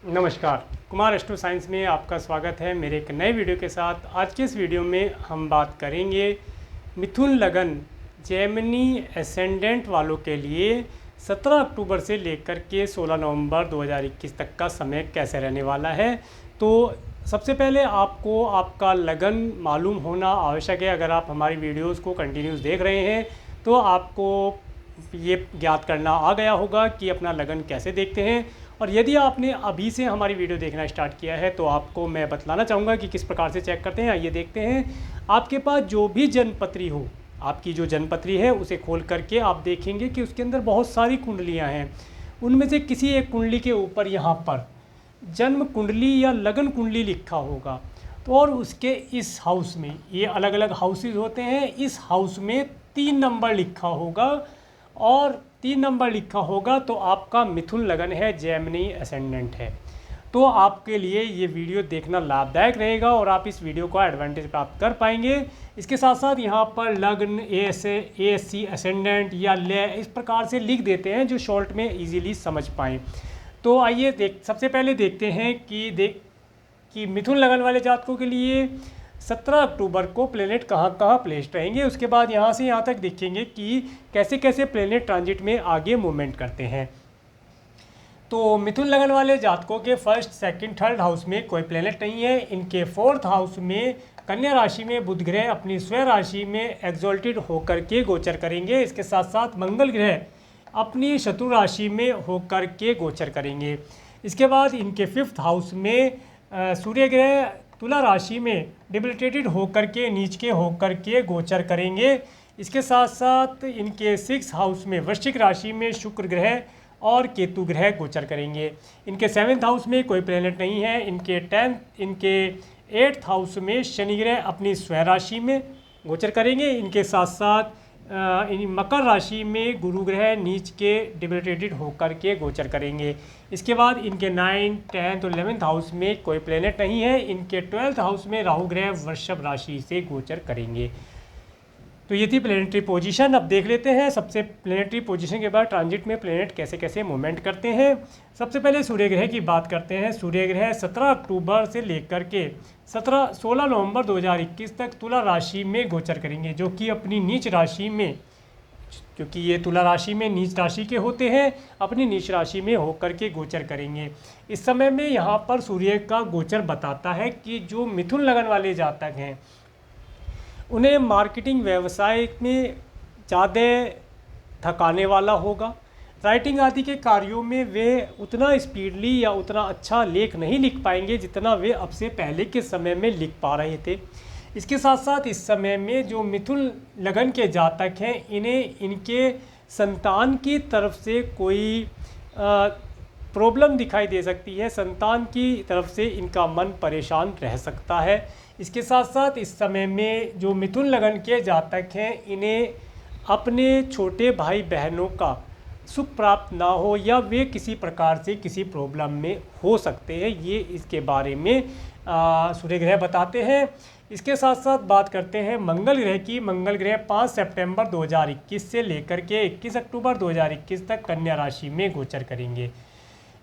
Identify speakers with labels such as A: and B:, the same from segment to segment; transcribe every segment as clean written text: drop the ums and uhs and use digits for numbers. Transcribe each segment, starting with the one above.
A: नमस्कार, Kumar astro science में आपका स्वागत है मेरे एक नए वीडियो के साथ। आज के इस वीडियो में हम बात करेंगे मिथुन लगन जेमिनी एसेंडेंट वालों के लिए 17 अक्टूबर से लेकर के 16 नवंबर 2021 तक का समय कैसे रहने वाला है। तो सबसे पहले आपको आपका लगन मालूम होना आवश्यक है। अगर आप हमारी वीडियोस को कंटिन्यूस देख रहे हैं तो आपको ये ज्ञात करना आ गया होगा कि अपना लगन कैसे देखते हैं। और यदि आपने अभी से हमारी वीडियो देखना स्टार्ट किया है तो आपको मैं बतलाना चाहूँगा कि किस प्रकार से चेक करते हैं। आइए देखते हैं। आपके पास जो भी जन्मपत्री हो, आपकी जो जन्मपत्री है उसे खोल करके आप देखेंगे कि उसके अंदर बहुत सारी कुंडलियाँ हैं। उनमें से किसी एक कुंडली के ऊपर यहाँ पर जन्म कुंडली या लगन कुंडली लिखा होगा। तो और उसके इस हाउस में, ये अलग अलग हाउसेज होते हैं, इस हाउस में 3 नंबर लिखा होगा और 3 नंबर लिखा होगा तो आपका मिथुन लगन है, जेमिनी असेंडेंट है। तो आपके लिए ये वीडियो देखना लाभदायक रहेगा और आप इस वीडियो का एडवांटेज प्राप्त कर पाएंगे। इसके साथ साथ यहाँ पर लग्न एएससी असेंडेंट या ले इस प्रकार से लिख देते हैं जो शॉर्ट में इजीली समझ पाएँ। तो आइए सबसे पहले देखते हैं कि मिथुन लगन वाले जातकों के लिए 17 अक्टूबर को प्लेनेट कहाँ कहाँ प्लेस्ड रहेंगे। उसके बाद यहाँ से यहाँ तक देखेंगे कि कैसे कैसे प्लेनेट ट्रांजिट में आगे मूवमेंट करते हैं। तो मिथुन लगन वाले जातकों के फर्स्ट, सेकंड, थर्ड हाउस में कोई प्लेनेट नहीं है। इनके फोर्थ हाउस में कन्या राशि में बुध ग्रह अपनी स्वयं राशि में एग्जॉल्टेड होकर के गोचर करेंगे। इसके साथ साथ मंगल ग्रह अपनी शत्रु राशि में होकर के गोचर करेंगे। इसके बाद इनके फिफ्थ हाउस में सूर्य ग्रह तुला राशि में डिबिलिटेटेड होकर के नीच के होकर के गोचर करेंगे। इसके साथ साथ इनके 6 हाउस में वृश्चिक राशि में शुक्र ग्रह और केतु ग्रह गोचर करेंगे। इनके 7th हाउस में कोई प्लेनेट नहीं है। इनके 8th हाउस में शनि ग्रह अपनी स्वयं राशि में गोचर करेंगे। इनके साथ साथ मकर राशि में गुरु ग्रह नीच के डिबिलिटेटेड होकर के गोचर करेंगे। इसके बाद इनके 9th, 10th और 11th हाउस में कोई प्लेनेट नहीं है। इनके 12th हाउस में राहु ग्रह वृषभ राशि से गोचर करेंगे। तो ये थी प्लेनेटरी पोजीशन। अब देख लेते हैं सबसे प्लेनेटरी पोजीशन के बाद ट्रांजिट में प्लेनेट कैसे कैसे मूवमेंट करते हैं। सबसे पहले सूर्य ग्रह की बात करते हैं। सूर्य ग्रह 17 अक्टूबर से लेकर के 16 नवंबर 2021 तक तुला राशि में गोचर करेंगे, जो कि अपनी नीच राशि में, क्योंकि ये तुला राशि में नीच राशि के होते हैं, अपनी नीच राशि में होकर के गोचर करेंगे। इस समय में यहाँ पर सूर्य का गोचर बताता है कि जो मिथुन लगन वाले जातक हैं उन्हें मार्केटिंग व्यवसाय में ज़्यादा थकाने वाला होगा। राइटिंग आदि के कार्यों में वे उतना स्पीडली या उतना अच्छा लेख नहीं लिख पाएंगे जितना वे अब से पहले के समय में लिख पा रहे थे। इसके साथ साथ इस समय में जो मिथुन लगन के जातक हैं इन्हें इनके संतान की तरफ से कोई प्रॉब्लम दिखाई दे सकती है। संतान की तरफ से इनका मन परेशान रह सकता है। इसके साथ साथ इस समय में जो मिथुन लगन के जातक हैं इन्हें अपने छोटे भाई बहनों का सुख प्राप्त ना हो या वे किसी प्रकार से किसी प्रॉब्लम में हो सकते हैं। ये इसके बारे में सूर्य ग्रह बताते हैं। इसके साथ साथ बात करते हैं मंगल ग्रह की। मंगल ग्रह 5 सितंबर 2021 से लेकर के 21 अक्टूबर 2021 तक कन्या राशि में गोचर करेंगे।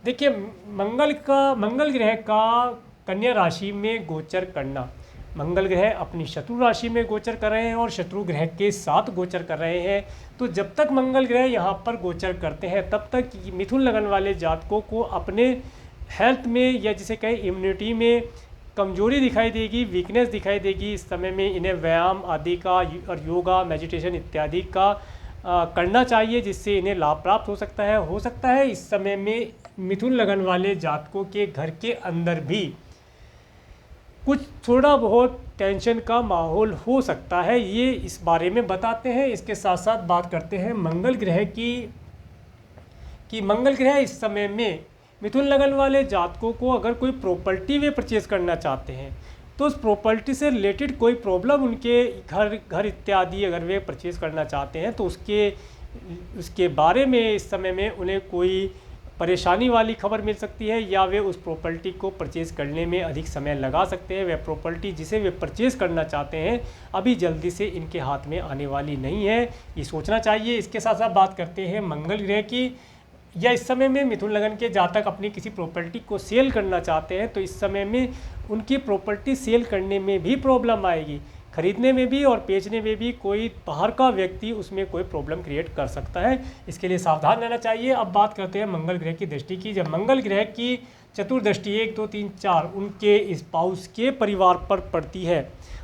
A: देखिए, मंगल ग्रह का कन्या राशि में गोचर करना, मंगल ग्रह अपनी शत्रु राशि में गोचर कर रहे हैं और शत्रु ग्रह के साथ गोचर कर रहे हैं। तो जब तक मंगल ग्रह यहाँ पर गोचर करते हैं तब तक मिथुन लगन वाले जातकों को अपने हेल्थ में या जिसे कहें इम्यूनिटी में कमजोरी दिखाई देगी, वीकनेस दिखाई देगी। इस समय में इन्हें व्यायाम आदि का और योगा, मेडिटेशन इत्यादि का करना चाहिए, जिससे इन्हें लाभ प्राप्त हो सकता है। इस समय में मिथुन लगन वाले जातकों के घर के अंदर भी कुछ थोड़ा बहुत टेंशन का माहौल हो सकता है, ये इस बारे में बताते हैं। इसके साथ साथ बात करते हैं मंगल ग्रह की कि मंगल ग्रह इस समय में मिथुन लगन वाले जातकों को अगर कोई प्रॉपर्टी वे परचेज करना चाहते हैं तो उस प्रॉपर्टी से रिलेटेड कोई प्रॉब्लम उनके घर इत्यादि अगर वे परचेज करना चाहते हैं तो उसके बारे में इस समय में उन्हें कोई परेशानी वाली खबर मिल सकती है या वे उस प्रॉपर्टी को परचेज़ करने में अधिक समय लगा सकते हैं। वह प्रॉपर्टी जिसे वे परचेज़ करना चाहते हैं अभी जल्दी से इनके हाथ में आने वाली नहीं है, ये सोचना चाहिए। इसके साथ साथ बात करते हैं मंगल ग्रह की। या इस समय में मिथुन लगन के जातक अपनी किसी प्रॉपर्टी को सेल करना चाहते हैं तो इस समय में उनकी प्रॉपर्टी सेल करने में भी प्रॉब्लम आएगी, खरीदने में भी और बेचने में भी कोई बाहर का व्यक्ति उसमें कोई प्रॉब्लम क्रिएट कर सकता है, इसके लिए सावधान रहना चाहिए। अब बात करते हैं मंगल ग्रह की दृष्टि की। जब मंगल ग्रह की चतुर्दृष्टि 1 2 3 4 उनके स्पाउस के परिवार पर पड़ती है,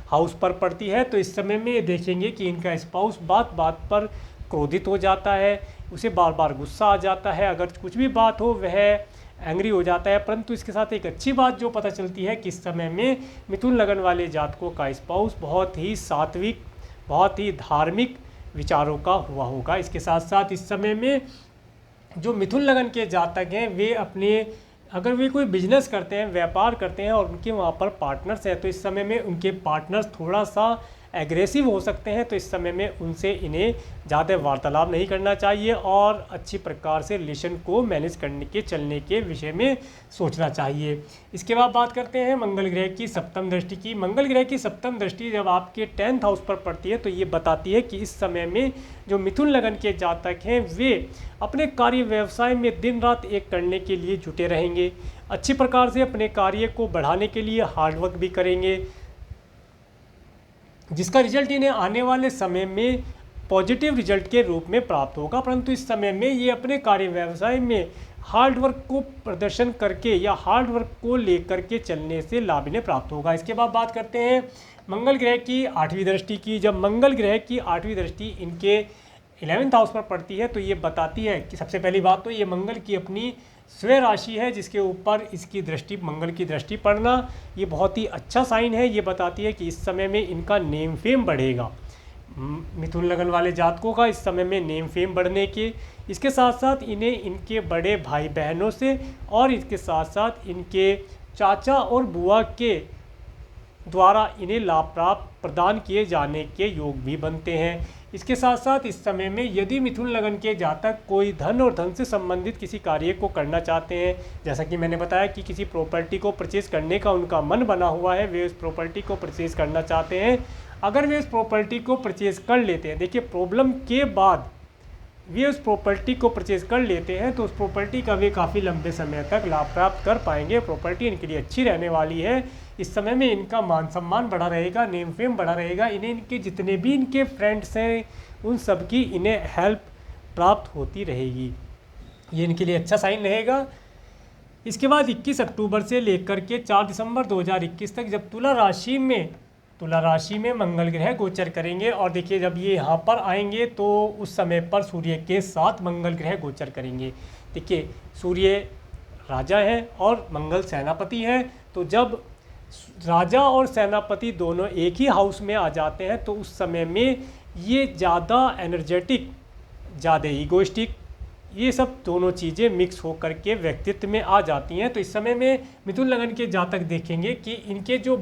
A: हाउस पर पड़ती है, तो इस समय में देखेंगे कि इनका स्पाउस बात बात पर क्रोधित हो जाता है, उसे बार बार गुस्सा आ जाता है, अगर कुछ भी बात हो वह एंग्री हो जाता है। परंतु इसके साथ एक अच्छी बात जो पता चलती है कि इस समय में मिथुन लगन वाले जातकों का स्पाउस बहुत ही सात्विक, बहुत ही धार्मिक विचारों का हुआ होगा। इसके साथ साथ इस समय में जो मिथुन लगन के जातक हैं वे अपने, अगर वे कोई बिजनेस करते हैं, व्यापार करते हैं और उनके वहाँ पर पार्टनर्स हैं तो इस समय में उनके पार्टनर्स थोड़ा सा एग्रेसिव हो सकते हैं, तो इस समय में उनसे इन्हें ज़्यादा वार्तालाप नहीं करना चाहिए और अच्छी प्रकार से रिलेशन को मैनेज करने के चलने के विषय में सोचना चाहिए। इसके बाद बात करते हैं मंगल ग्रह की सप्तम दृष्टि की। मंगल ग्रह की सप्तम दृष्टि जब आपके 10th हाउस पर पड़ती है तो ये बताती है कि इस समय में जो मिथुन लगन के जातक हैं वे अपने कार्य व्यवसाय में दिन रात एक करने के लिए जुटे रहेंगे, अच्छी प्रकार से अपने कार्य को बढ़ाने के लिए हार्डवर्क भी करेंगे, जिसका रिजल्ट इन्हें आने वाले समय में पॉजिटिव रिजल्ट के रूप में प्राप्त होगा। परंतु इस समय में ये अपने कार्य व्यवसाय में हार्ड वर्क को प्रदर्शन करके या हार्ड वर्क को लेकर के चलने से लाभ इन्हें प्राप्त होगा। इसके बाद बात करते हैं मंगल ग्रह की 8वीं दृष्टि की। जब मंगल ग्रह की 8वीं दृष्टि इनके 11th हाउस पर पड़ती है तो ये बताती है कि सबसे पहली बात तो ये मंगल की अपनी स्वयं राशि है जिसके ऊपर इसकी दृष्टि, मंगल की दृष्टि पड़ना ये बहुत ही अच्छा साइन है। ये बताती है कि इस समय में इनका नेम फेम बढ़ेगा, मिथुन लगन वाले जातकों का इस समय में नेम फेम बढ़ने के, इसके साथ साथ इन्हें इनके बड़े भाई बहनों से और इसके साथ साथ इनके चाचा और बुआ के द्वारा इन्हें लाभ प्राप्त प्रदान किए जाने के योग भी बनते हैं। इसके साथ साथ इस समय में यदि मिथुन लगन के जातक कोई धन और धन से संबंधित किसी कार्य को करना चाहते हैं, जैसा कि मैंने बताया कि किसी प्रॉपर्टी को परचेज़ करने का उनका मन बना हुआ है, वे उस प्रॉपर्टी को परचेज़ करना चाहते हैं, अगर वे उस प्रॉपर्टी को परचेज़ कर लेते हैं, देखिए प्रॉब्लम के बाद वे उस प्रॉपर्टी को परचेज़ कर लेते हैं तो उस प्रॉपर्टी का वे काफ़ी लंबे समय तक लाभ प्राप्त कर पाएंगे, प्रॉपर्टी इनके लिए अच्छी रहने वाली है। इस समय में इनका मान सम्मान बढ़ा रहेगा, नेम फेम बढ़ा रहेगा, इन्हें इनके जितने भी इनके फ्रेंड्स हैं उन सब की इन्हें हेल्प प्राप्त होती रहेगी, ये इनके लिए अच्छा साइन रहेगा। इसके बाद 21 अक्टूबर से लेकर के 4 दिसंबर 2021 तक जब तुला राशि में मंगल ग्रह गोचर करेंगे और देखिए जब ये यहाँ पर आएंगे तो उस समय पर सूर्य के साथ मंगल ग्रह गोचर करेंगे। देखिए सूर्य राजा है और मंगल सेनापति हैं, तो जब राजा और सेनापति दोनों एक ही हाउस में आ जाते हैं तो उस समय में ये ज़्यादा एनर्जेटिक, ज़्यादा ईगोइस्टिक, ये सब दोनों चीज़ें मिक्स होकर के व्यक्तित्व में आ जाती हैं। तो इस समय में मिथुन लगन के जातक देखेंगे कि इनके जो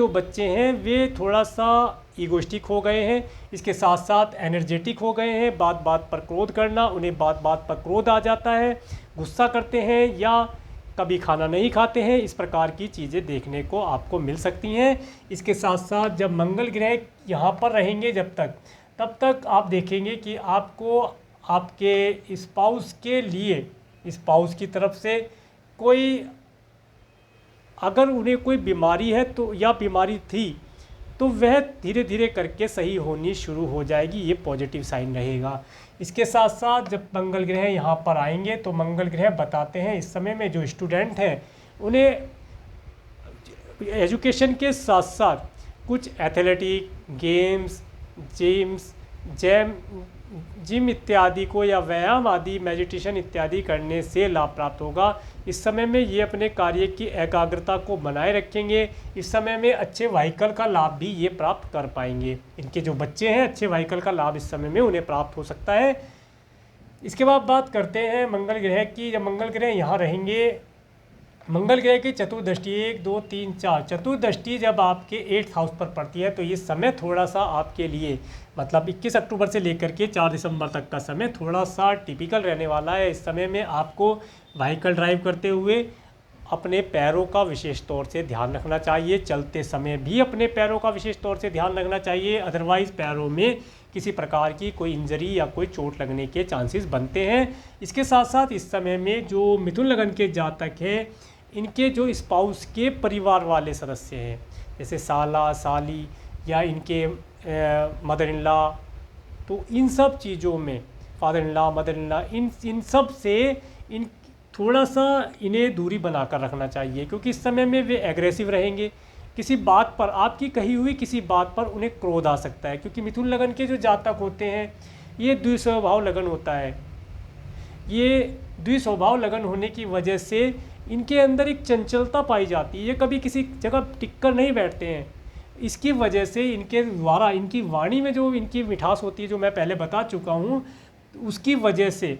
A: बच्चे हैं वे थोड़ा सा ईगोइस्टिक हो गए हैं, इसके साथ साथ एनर्जेटिक हो गए हैं, बात बात पर क्रोध करना, उन्हें बात बात पर क्रोध आ जाता है, गुस्सा करते हैं या कभी खाना नहीं खाते हैं, इस प्रकार की चीज़ें देखने को आपको मिल सकती हैं। इसके साथ साथ जब मंगल ग्रह यहाँ पर रहेंगे तब तक आप देखेंगे कि आपको आपके स्पाउस के लिए, स्पाउस की तरफ से कोई, अगर उन्हें कोई बीमारी है तो या बीमारी थी तो वह धीरे धीरे करके सही होनी शुरू हो जाएगी, ये पॉजिटिव साइन रहेगा। इसके साथ साथ जब मंगल ग्रह यहाँ पर आएंगे तो मंगल ग्रह बताते हैं इस समय में जो स्टूडेंट हैं उन्हें एजुकेशन के साथ साथ कुछ एथलेटिक गेम्स, जिम इत्यादि को या व्यायाम आदि, मेडिटेशन इत्यादि करने से लाभ प्राप्त होगा। इस समय में ये अपने कार्य की एकाग्रता को बनाए रखेंगे, इस समय में अच्छे व्हीकल का लाभ भी ये प्राप्त कर पाएंगे। इनके जो बच्चे हैं अच्छे व्हीकल का लाभ इस समय में उन्हें प्राप्त हो सकता है। इसके बाद बात करते हैं मंगल ग्रह की। जब मंगल ग्रह यहाँ रहेंगे, मंगल ग्रह की चतुर्दृष्टि 1 2 3 4 चतुर्दृष्टि जब आपके 8th हाउस पर पड़ती है तो ये समय थोड़ा सा आपके लिए, मतलब 21 अक्टूबर से लेकर के 4 दिसंबर तक का समय थोड़ा सा टिपिकल रहने वाला है। इस समय में आपको व्हीकल ड्राइव करते हुए अपने पैरों का विशेष तौर से ध्यान रखना चाहिए, चलते समय भी अपने पैरों का विशेष तौर से ध्यान रखना चाहिए, अदरवाइज़ पैरों में किसी प्रकार की कोई इंजरी या कोई चोट लगने के चांसेस बनते हैं। इसके साथ साथ इस समय में जो मिथुन लगन के जातक हैं, इनके जो स्पाउस के परिवार वाले सदस्य हैं, जैसे साला साली या इनके मदर इन लॉ, तो इन सब चीज़ों में father in law, mother in law, इन सब से इन थोड़ा सा इन्हें दूरी बनाकर रखना चाहिए, क्योंकि इस समय में वे एग्रेसिव रहेंगे। किसी बात पर, आपकी कही हुई किसी बात पर उन्हें क्रोध आ सकता है, क्योंकि मिथुन लगन के जो जातक होते हैं ये द्विस्वभाव लगन होता है। ये द्विस्वभाव लगन होने की वजह से इनके अंदर एक चंचलता पाई जाती है, ये कभी किसी जगह टिककर नहीं बैठते हैं। इसकी वजह से इनके द्वारा, इनकी वाणी में जो इनकी मिठास होती है, जो मैं पहले बता चुका हूँ, उसकी वजह से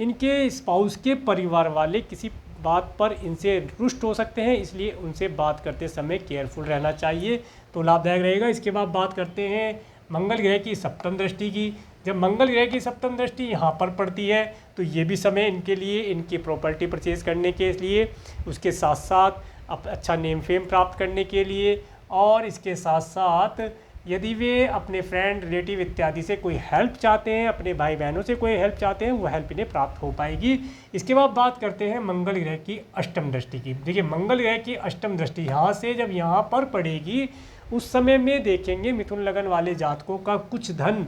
A: इनके स्पाउस के परिवार वाले किसी बात पर इनसे रुष्ट हो सकते हैं, इसलिए उनसे बात करते समय केयरफुल रहना चाहिए, तो लाभदायक रहेगा। इसके बाद बात करते हैं मंगल ग्रह की सप्तम दृष्टि की। जब मंगल ग्रह की सप्तम दृष्टि यहाँ पर पड़ती है तो ये भी समय इनके लिए, इनकी प्रॉपर्टी परचेज करने के लिए, उसके साथ साथ अच्छा नेम फेम प्राप्त करने के लिए, और इसके साथ साथ यदि वे अपने फ्रेंड, रिलेटिव इत्यादि से कोई हेल्प चाहते हैं, अपने भाई बहनों से कोई हेल्प चाहते हैं, वो हेल्प इन्हें प्राप्त हो पाएगी। इसके बाद बात करते हैं मंगल ग्रह की अष्टम दृष्टि की। देखिए, मंगल ग्रह की अष्टम दृष्टि यहाँ से जब यहाँ पर पड़ेगी, उस समय में देखेंगे मिथुन लगन वाले जातकों का कुछ धन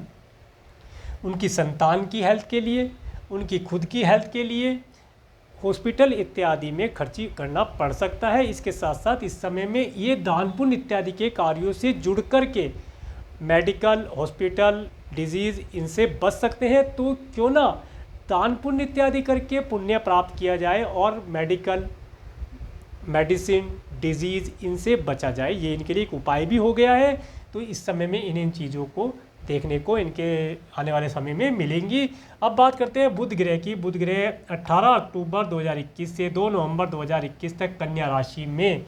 A: उनकी संतान की हेल्थ के लिए, उनकी खुद की हेल्थ के लिए, हॉस्पिटल इत्यादि में खर्ची करना पड़ सकता है। इसके साथ साथ इस समय में ये दान पुण्य इत्यादि के कार्यों से जुड़ कर के मेडिकल, हॉस्पिटल, डिजीज़, इनसे बच सकते हैं। तो क्यों ना दान पुण्य इत्यादि करके पुण्य प्राप्त किया जाए और मेडिकल, मेडिसिन, डिजीज़, इनसे बचा जाए। ये इनके लिए एक उपाय भी हो गया है। तो इस समय में इन चीज़ों को देखने को इनके आने वाले समय में मिलेंगी। अब बात करते हैं बुध ग्रह की। बुध ग्रह 18 अक्टूबर 2021 से 2 नवंबर 2021 तक कन्या राशि में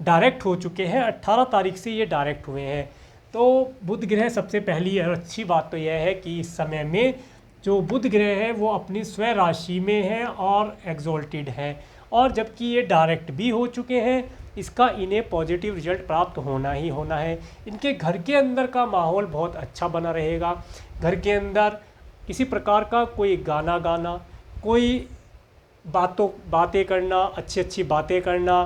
A: डायरेक्ट हो चुके हैं। 18 तारीख से ये डायरेक्ट हुए हैं। तो बुध ग्रह, सबसे पहली और अच्छी बात तो यह है कि इस समय में जो बुध ग्रह है वो अपनी स्वयं राशि में है और एग्जॉल्टेड है, और जबकि ये डायरेक्ट भी हो चुके हैं, इसका इन्हें पॉजिटिव रिजल्ट प्राप्त होना ही होना है। इनके घर के अंदर का माहौल बहुत अच्छा बना रहेगा। घर के अंदर किसी प्रकार का कोई गाना गाना, कोई बातें करना, अच्छी बातें करना,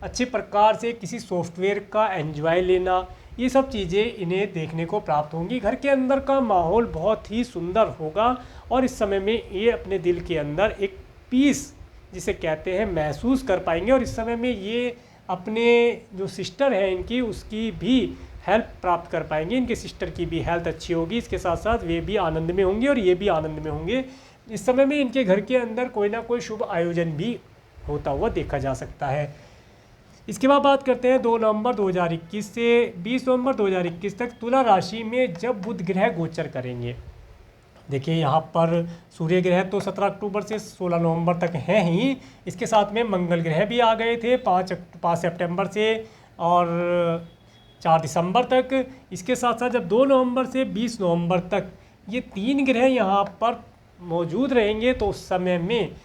A: अच्छे प्रकार से किसी सॉफ्टवेयर का एंजॉय लेना, ये सब चीज़ें इन्हें देखने को प्राप्त होंगी। घर के अंदर का माहौल बहुत ही सुंदर होगा, और इस समय में ये अपने दिल के अंदर एक पीस, जिसे कहते हैं, महसूस कर पाएंगे। और इस समय में ये अपने जो सिस्टर है इनकी, उसकी भी हेल्प प्राप्त कर पाएंगे। इनके सिस्टर की भी हेल्थ अच्छी होगी, इसके साथ साथ वे भी आनंद में होंगे और ये भी आनंद में होंगे। इस समय में इनके घर के अंदर कोई ना कोई शुभ आयोजन भी होता हुआ देखा जा सकता है। इसके बाद बात करते हैं 2 नवंबर 2021 से 20 नवंबर 2021 तक तुला राशि में जब बुध ग्रह गोचर करेंगे। देखिए, यहाँ पर सूर्य ग्रह तो 17 अक्टूबर से 16 नवंबर तक हैं ही, इसके साथ में मंगल ग्रह भी आ गए थे 5 सितंबर से और 4 दिसंबर तक। इसके साथ साथ जब 2 नवंबर से 20 नवंबर तक ये 3 ग्रह यहाँ पर मौजूद रहेंगे, तो उस समय में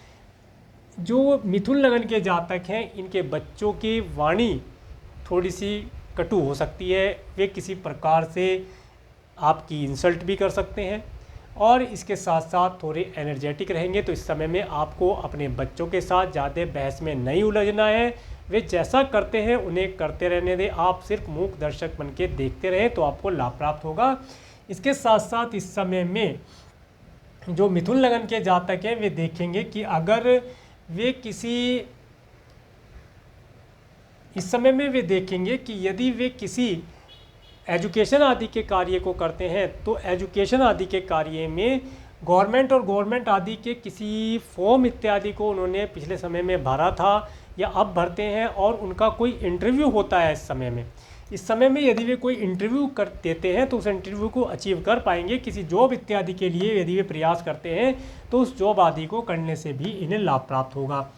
A: जो मिथुन लगन के जातक हैं, इनके बच्चों की वाणी थोड़ी सी कटु हो सकती है। वे किसी प्रकार से आपकी इंसल्ट भी कर सकते हैं, और इसके साथ साथ थोड़े एनर्जेटिक रहेंगे। तो इस समय में आपको अपने बच्चों के साथ ज़्यादा बहस में नहीं उलझना है। वे जैसा करते हैं उन्हें करते रहने दें, आप सिर्फ मूक दर्शक बन के देखते रहें, तो आपको लाभ प्राप्त होगा। इसके साथ साथ इस समय में जो मिथुन लगन के जातक हैं, वे देखेंगे कि अगर वे इस समय में वे देखेंगे कि यदि वे किसी एजुकेशन आदि के कार्य को करते हैं, तो एजुकेशन आदि के कार्य में गवर्नमेंट आदि के किसी फॉर्म इत्यादि को उन्होंने पिछले समय में भरा था या अब भरते हैं, और उनका कोई इंटरव्यू होता है इस समय में यदि वे कोई इंटरव्यू कर देते हैं, तो उस इंटरव्यू को अचीव कर पाएंगे। किसी जॉब इत्यादि के लिए यदि वे प्रयास करते हैं, तो उस जॉब आदि को करने से भी इन्हें लाभ प्राप्त होगा।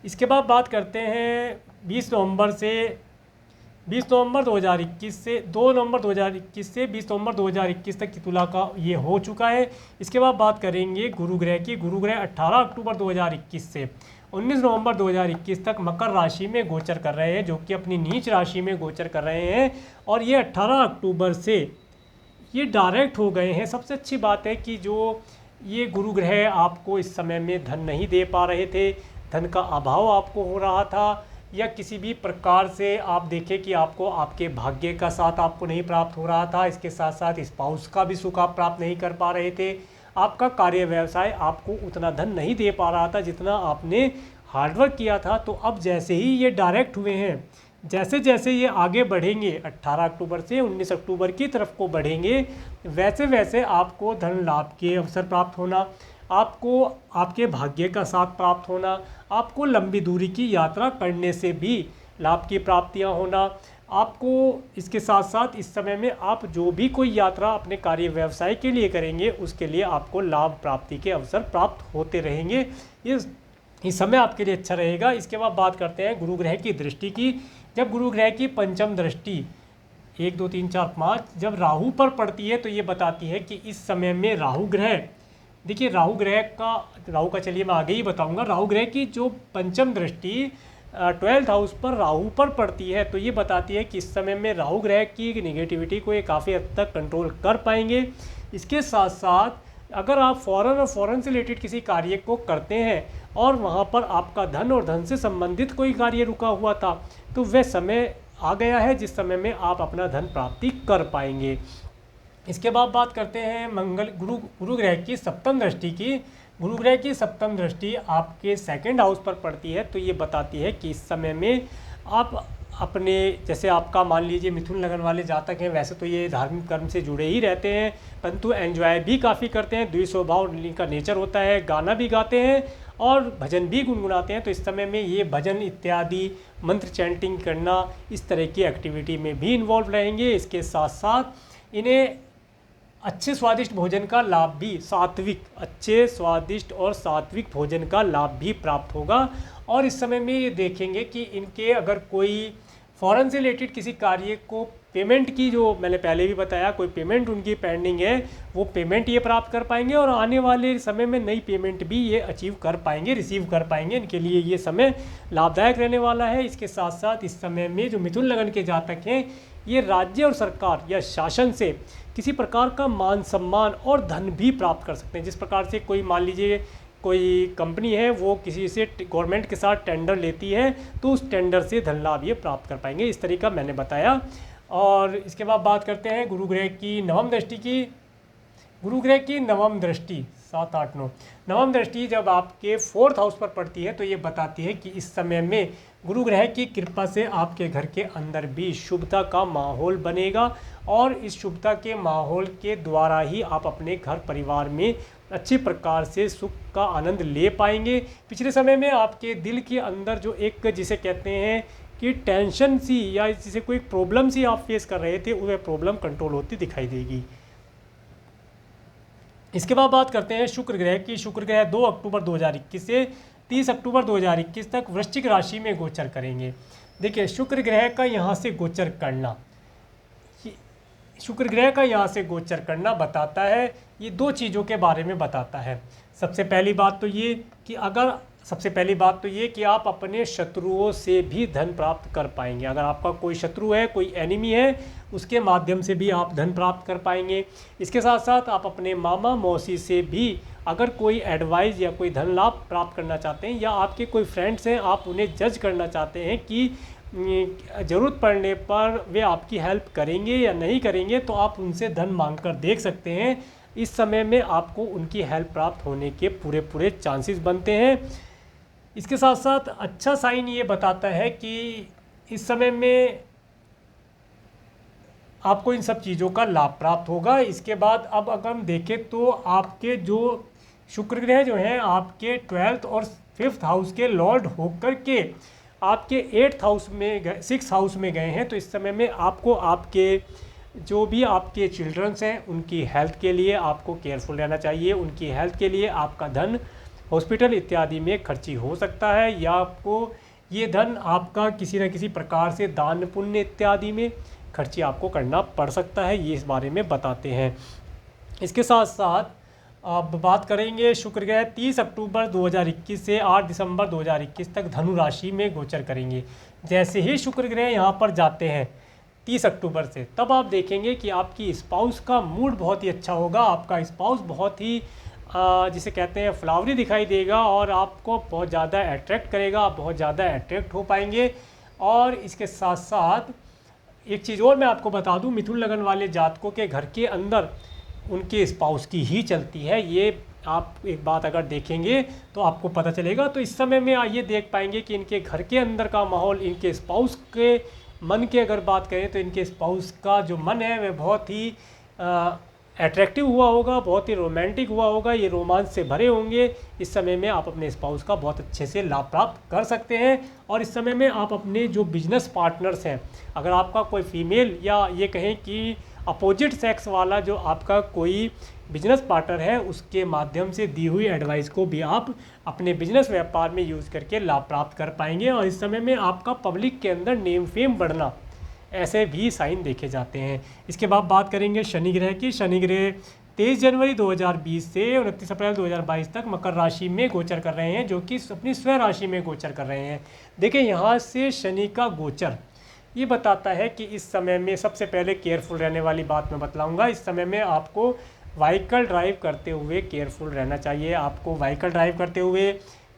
A: इसके बाद बात करते हैं 20 नवंबर 2021 से 2 नवंबर 2021 से 20 नवंबर 2021 तक की तुला का ये हो चुका है। इसके बाद बात करेंगे गुरु ग्रह की। गुरु ग्रह 18 अक्टूबर 2021 से 19 नवंबर 2021 तक मकर राशि में गोचर कर रहे हैं, जो कि अपनी नीच राशि में गोचर कर रहे हैं। और ये 18 अक्टूबर से ये डायरेक्ट हो गए हैं। सबसे अच्छी बात है कि जो ये गुरु ग्रह आपको इस समय में धन नहीं दे पा रहे थे, धन का अभाव आपको हो रहा था, या किसी भी प्रकार से आप देखें कि आपको आपके भाग्य का साथ आपको नहीं प्राप्त हो रहा था, इसके साथ साथ स्पाउस का भी सुख आप प्राप्त नहीं कर पा रहे थे, आपका कार्य व्यवसाय आपको उतना धन नहीं दे पा रहा था जितना आपने हार्डवर्क किया था। तो अब जैसे ही ये डायरेक्ट हुए हैं, जैसे जैसे ये आगे बढ़ेंगे 18 अक्टूबर से 19 अक्टूबर की तरफ को बढ़ेंगे, वैसे वैसे आपको धन लाभ के अवसर प्राप्त होना, आपको आपके भाग्य का साथ प्राप्त होना, आपको लंबी दूरी की यात्रा करने से भी लाभ की प्राप्तियां होना, आपको इसके साथ साथ इस समय में आप जो भी कोई यात्रा अपने कार्य व्यवसाय के लिए करेंगे उसके लिए आपको लाभ प्राप्ति के अवसर प्राप्त होते रहेंगे। इस समय आपके लिए अच्छा रहेगा। इसके बाद बात करते हैं गुरु ग्रह की दृष्टि की। जब गुरु ग्रह की पंचम दृष्टि 1 2 3 4 5 जब राहु पर पड़ती है तो ये बताती है कि इस समय में राहु ग्रह, देखिए राहु का चलिए मैं आगे ही बताऊंगा। राहु ग्रह की जो पंचम दृष्टि 12th हाउस पर राहु पर पड़ती है तो ये बताती है कि इस समय में राहु ग्रह की नेगेटिविटी को ये काफ़ी हद तक कंट्रोल कर पाएंगे। इसके साथ साथ अगर आप फॉरेन से रिलेटेड किसी कार्य को करते हैं और वहाँ पर आपका धन और धन से संबंधित कोई कार्य रुका हुआ था तो वह समय आ गया है जिस समय में आप अपना धन प्राप्ति कर पाएंगे। इसके बाद बात करते हैं गुरु ग्रह की सप्तम दृष्टि की। गुरु ग्रह की सप्तम दृष्टि आपके 2nd हाउस पर पड़ती है तो ये बताती है कि इस समय में आप अपने, जैसे आपका मान लीजिए मिथुन लगन वाले जातक हैं, वैसे तो ये धार्मिक कर्म से जुड़े ही रहते हैं परंतु एंजॉय भी काफ़ी करते हैं, द्वि स्वभाव का नेचर होता है, गाना भी गाते हैं और भजन भी गुनगुनाते हैं। तो इस समय में ये भजन इत्यादि मंत्र चैंटिंग करना इस तरह की एक्टिविटी में भी इन्वॉल्व रहेंगे। इसके साथ साथ इन्हें अच्छे स्वादिष्ट भोजन का लाभ भी, अच्छे स्वादिष्ट और सात्विक भोजन का लाभ भी प्राप्त होगा। और इस समय में ये देखेंगे कि इनके अगर कोई फॉरेन से रिलेटेड किसी कार्य को पेमेंट की, जो मैंने पहले भी बताया, कोई पेमेंट उनकी पेंडिंग है वो पेमेंट ये प्राप्त कर पाएंगे और आने वाले समय में नई पेमेंट भी ये अचीव कर पाएंगे, रिसीव कर पाएंगे। इनके लिए ये समय लाभदायक रहने वाला है। इसके साथ साथ इस समय में जो मिथुन लगन के जातक हैं ये राज्य और सरकार या शासन से किसी प्रकार का मान सम्मान और धन भी प्राप्त कर सकते हैं। जिस प्रकार से कोई मान लीजिए कोई कंपनी है वो किसी से गवर्नमेंट के साथ टेंडर लेती है तो उस टेंडर से धन लाभ ये प्राप्त कर पाएंगे। इस तरीका मैंने बताया। और इसके बाद बात करते हैं गुरु ग्रह की नवम दृष्टि की। गुरु ग्रह की नवम दृष्टि 7 8 9 नवम दृष्टि जब आपके 4th हाउस पर पड़ती है तो ये बताती है कि इस समय में गुरु ग्रह की कृपा से आपके घर के अंदर भी शुभता का माहौल बनेगा और इस शुभता के माहौल के द्वारा ही आप अपने घर परिवार में अच्छे प्रकार से सुख का आनंद ले पाएंगे। पिछले समय में आपके दिल के अंदर जो एक जिसे कहते हैं कि टेंशन सी या जिसे कोई प्रॉब्लम सी आप फेस कर रहे थे वह प्रॉब्लम कंट्रोल होती दिखाई देगी। इसके बाद बात करते हैं शुक्र ग्रह की। शुक्र ग्रह 2 अक्टूबर 2021 से 30 अक्टूबर 2021 तक वृश्चिक राशि में गोचर करेंगे। देखिए शुक्र ग्रह का यहाँ से गोचर करना, शुक्र ग्रह का यहाँ से गोचर करना बताता है, ये 2 चीज़ों के बारे में बताता है। सबसे पहली बात तो ये कि आप अपने शत्रुओं से भी धन प्राप्त कर पाएंगे। अगर आपका कोई शत्रु है, कोई एनिमी है, उसके माध्यम से भी आप धन प्राप्त कर पाएंगे। इसके साथ साथ आप अपने मामा मौसी से भी अगर कोई एडवाइस या कोई धन लाभ प्राप्त करना चाहते हैं या आपके कोई फ्रेंड्स हैं, आप उन्हें जज करना चाहते हैं कि ज़रूरत पड़ने पर वे आपकी हेल्प करेंगे या नहीं करेंगे, तो आप उनसे धन मांग कर देख सकते हैं। इस समय में आपको उनकी हेल्प प्राप्त होने के पूरे चांसेस बनते हैं। इसके साथ साथ अच्छा साइन ये बताता है कि इस समय में आपको इन सब चीज़ों का लाभ प्राप्त होगा। इसके बाद अब अगर हम देखें तो आपके जो शुक्र ग्रह जो हैं आपके 12th और 5th हाउस के लॉर्ड होकर के आपके 8th हाउस में 6th हाउस में गए हैं। तो इस समय में आपको आपके जो भी आपके चिल्ड्रंस हैं उनकी हेल्थ के लिए आपको केयरफुल रहना चाहिए। उनकी हेल्थ के लिए आपका धन हॉस्पिटल इत्यादि में खर्ची हो सकता है या आपको ये धन आपका किसी न किसी प्रकार से दान पुण्य इत्यादि में खर्ची आपको करना पड़ सकता है। ये इस बारे में बताते हैं। इसके साथ साथ अब बात करेंगे शुक्र ग्रह 30 अक्टूबर 2021 से 8 दिसंबर 2021 तक धनु राशि में गोचर करेंगे। जैसे ही शुक्र ग्रह यहाँ पर जाते हैं 30 अक्टूबर से, तब आप देखेंगे कि आपकी स्पाउस का मूड बहुत ही अच्छा होगा। आपका स्पाउस बहुत ही जिसे कहते हैं फ्लावरी दिखाई देगा और आपको बहुत ज़्यादा अट्रैक्ट करेगा, आप बहुत ज़्यादा अट्रैक्ट हो पाएंगे। और इसके साथ साथ एक चीज़ और मैं आपको बता दूं, मिथुन लगन वाले जातकों के घर के अंदर उनके स्पाउस की ही चलती है। ये आप एक बात अगर देखेंगे तो आपको पता चलेगा। तो इस समय में ये देख पाएंगे कि इनके घर के अंदर का माहौल, इनके स्पाउस के मन की अगर बात करें तो इनके स्पाउस का जो मन है वह बहुत ही अट्रैक्टिव हुआ होगा, बहुत ही रोमांटिक हुआ होगा, ये रोमांच से भरे होंगे। इस समय में आप अपने स्पाउस का बहुत अच्छे से लाभ प्राप्त कर सकते हैं। और इस समय में आप अपने जो बिजनेस पार्टनर्स हैं, अगर आपका कोई फीमेल या ये कहें कि अपोजिट सेक्स वाला जो आपका कोई बिजनेस पार्टनर है, उसके माध्यम से दी हुई एडवाइस को भी आप अपने बिजनेस व्यापार में यूज़ करके लाभ प्राप्त कर पाएंगे। और इस समय में आपका पब्लिक के अंदर नेम फेम बढ़ना, ऐसे भी साइन देखे जाते हैं। इसके बाद बात करेंगे शनि ग्रह की। शनि ग्रह 23 जनवरी 2020 से 29 अप्रैल 2022 तक मकर राशि में गोचर कर रहे हैं, जो कि अपनी स्वयं राशि में गोचर कर रहे हैं। देखिए यहाँ से शनि का गोचर ये बताता है कि इस समय में सबसे पहले केयरफुल रहने वाली बात मैं बतलाऊंगा। इस समय में आपको व्हीकल ड्राइव करते हुए केयरफुल रहना चाहिए। आपको व्हीकल ड्राइव करते हुए,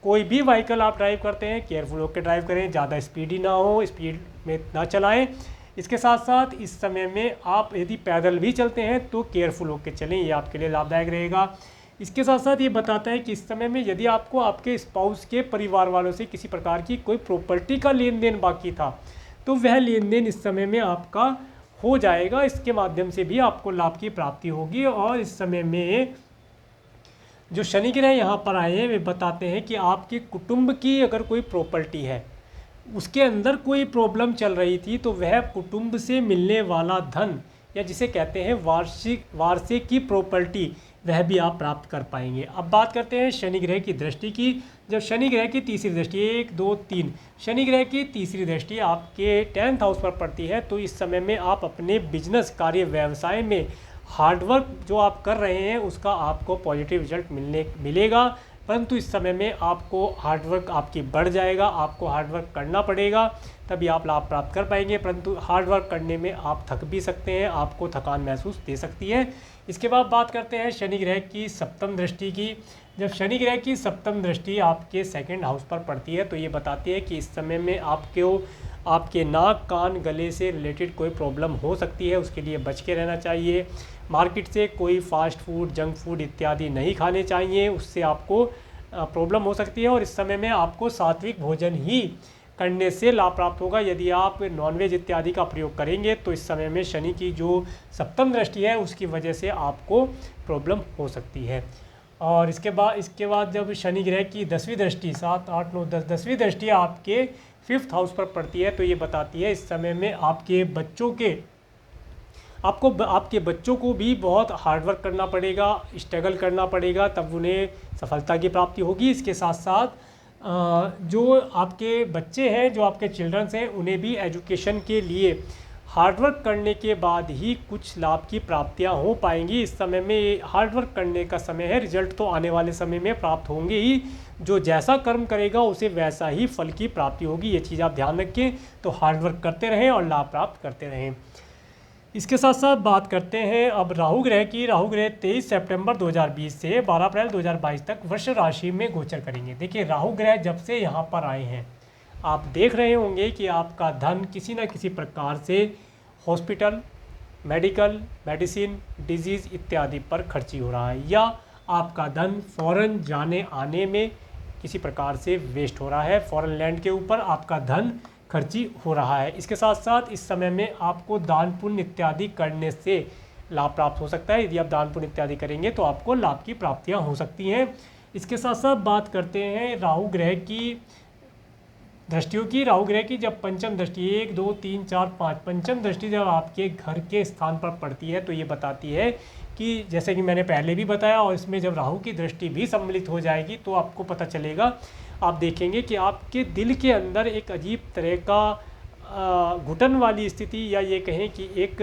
A: कोई भी व्हीकल आप ड्राइव करते हैं, केयरफुल होकर ड्राइव करें, ज़्यादा स्पीडी ना हो, स्पीड में ना चलाएं। इसके साथ साथ इस समय में आप यदि पैदल भी चलते हैं तो केयरफुल होकर चलें, ये आपके लिए लाभदायक रहेगा। इसके साथ साथ ये बताता है कि इस समय में यदि आपको आपके स्पाउस के परिवार वालों से किसी प्रकार की कोई प्रॉपर्टी का लेन देन बाकी था, तो वह लेन देन इस समय में आपका हो जाएगा। इसके माध्यम से भी आपको लाभ की प्राप्ति होगी। और इस समय में जो शनि ग्रह यहाँ पर आए हैं वे बताते हैं कि आपके कुटुंब की अगर कोई प्रॉपर्टी है, उसके अंदर कोई प्रॉब्लम चल रही थी, तो वह कुटुंब से मिलने वाला धन या जिसे कहते हैं वार्षिक की प्रॉपर्टी, वह भी आप प्राप्त कर पाएंगे। अब बात करते हैं शनि ग्रह की दृष्टि की। जब शनि ग्रह की तीसरी दृष्टि 1, 2, 3 शनि ग्रह की तीसरी दृष्टि आपके 10th हाउस पर पड़ती है, तो इस समय में आप अपने बिजनेस कार्य व्यवसाय में हार्डवर्क जो आप कर रहे हैं उसका आपको पॉजिटिव रिजल्ट मिलेगा। परंतु इस समय में आपको हार्डवर्क आपकी बढ़ जाएगा, आपको हार्डवर्क करना पड़ेगा, तभी आप लाभ प्राप्त कर पाएंगे। परंतु हार्डवर्क करने में आप थक भी सकते हैं, आपको थकान महसूस दे सकती है। इसके बाद बात करते हैं शनि ग्रह की सप्तम दृष्टि की। जब शनि ग्रह की सप्तम दृष्टि आपके 2nd हाउस पर पड़ती है, तो ये बताती है कि इस समय में आपके नाक, कान, गले से रिलेटेड कोई प्रॉब्लम हो सकती है, उसके लिए बच के रहना चाहिए। मार्केट से कोई फास्ट फूड, जंक फूड इत्यादि नहीं खाने चाहिए, उससे आपको प्रॉब्लम हो सकती है। और इस समय में आपको सात्विक भोजन ही करने से लाभ प्राप्त होगा। यदि आप नॉनवेज इत्यादि का प्रयोग करेंगे तो इस समय में शनि की जो सप्तम दृष्टि है उसकी वजह से आपको प्रॉब्लम हो सकती है। और इसके बाद जब शनि ग्रह की 10वीं दृष्टि 7, 8, 9, 10 10वीं दृष्टि आपके 5th हाउस पर पड़ती है, तो ये बताती है इस समय में आपके बच्चों को भी बहुत हार्डवर्क करना पड़ेगा, स्ट्रगल करना पड़ेगा, तब उन्हें सफलता की प्राप्ति होगी। इसके साथ साथ जो आपके बच्चे हैं, जो आपके चिल्ड्रंस हैं, उन्हें भी एजुकेशन के लिए हार्डवर्क करने के बाद ही कुछ लाभ की प्राप्तियां हो पाएंगी। इस समय में हार्डवर्क करने का समय है, रिजल्ट तो आने वाले समय में प्राप्त होंगे ही। जो जैसा कर्म करेगा उसे वैसा ही फल की प्राप्ति होगी, ये चीज़ आप ध्यान रखें। तो हार्डवर्क करते रहें और लाभ प्राप्त करते रहें। इसके साथ साथ बात करते हैं अब राहु ग्रह की। राहु ग्रह 23 सितंबर 2020 से 12 अप्रैल 2022 तक वृष राशि में गोचर करेंगे। देखिए राहु ग्रह जब से यहाँ पर आए हैं, आप देख रहे होंगे कि आपका धन किसी न किसी प्रकार से हॉस्पिटल, मेडिसिन, डिजीज़ इत्यादि पर खर्ची हो रहा है, या आपका धन फॉरेन जाने आने में किसी प्रकार से वेस्ट हो रहा है, फॉरेन लैंड के ऊपर आपका धन खर्ची हो रहा है। इसके साथ साथ इस समय में आपको दान पुण्य इत्यादि करने से लाभ प्राप्त हो सकता है। यदि आप दान पुण्य इत्यादि करेंगे तो आपको लाभ की प्राप्तियां हो सकती हैं। इसके साथ साथ बात करते हैं राहु ग्रह की दृष्टियों की। राहु ग्रह की जब पंचम दृष्टि 1, 2, 3, 4, 5 पंचम दृष्टि जब आपके घर के स्थान पर पड़ती है, तो ये बताती है कि जैसे कि मैंने पहले भी बताया, और इसमें जब राहु की दृष्टि भी सम्मिलित हो जाएगी तो आपको पता चलेगा, आप देखेंगे कि आपके दिल के अंदर एक अजीब तरह का घुटन वाली स्थिति, या ये कहें कि एक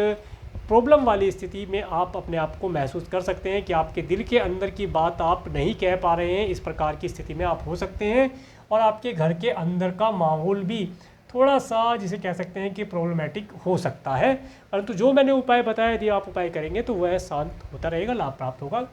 A: प्रॉब्लम वाली स्थिति में आप अपने आप को महसूस कर सकते हैं कि आपके दिल के अंदर की बात आप नहीं कह पा रहे हैं। इस प्रकार की स्थिति में आप हो सकते हैं और आपके घर के अंदर का माहौल भी थोड़ा सा जिसे कह सकते हैं कि प्रॉब्लमेटिक हो सकता है। परंतु जो मैंने उपाय बताया, यदि आप उपाय करेंगे तो वह शांत होता रहेगा, लाभ प्राप्त होगा।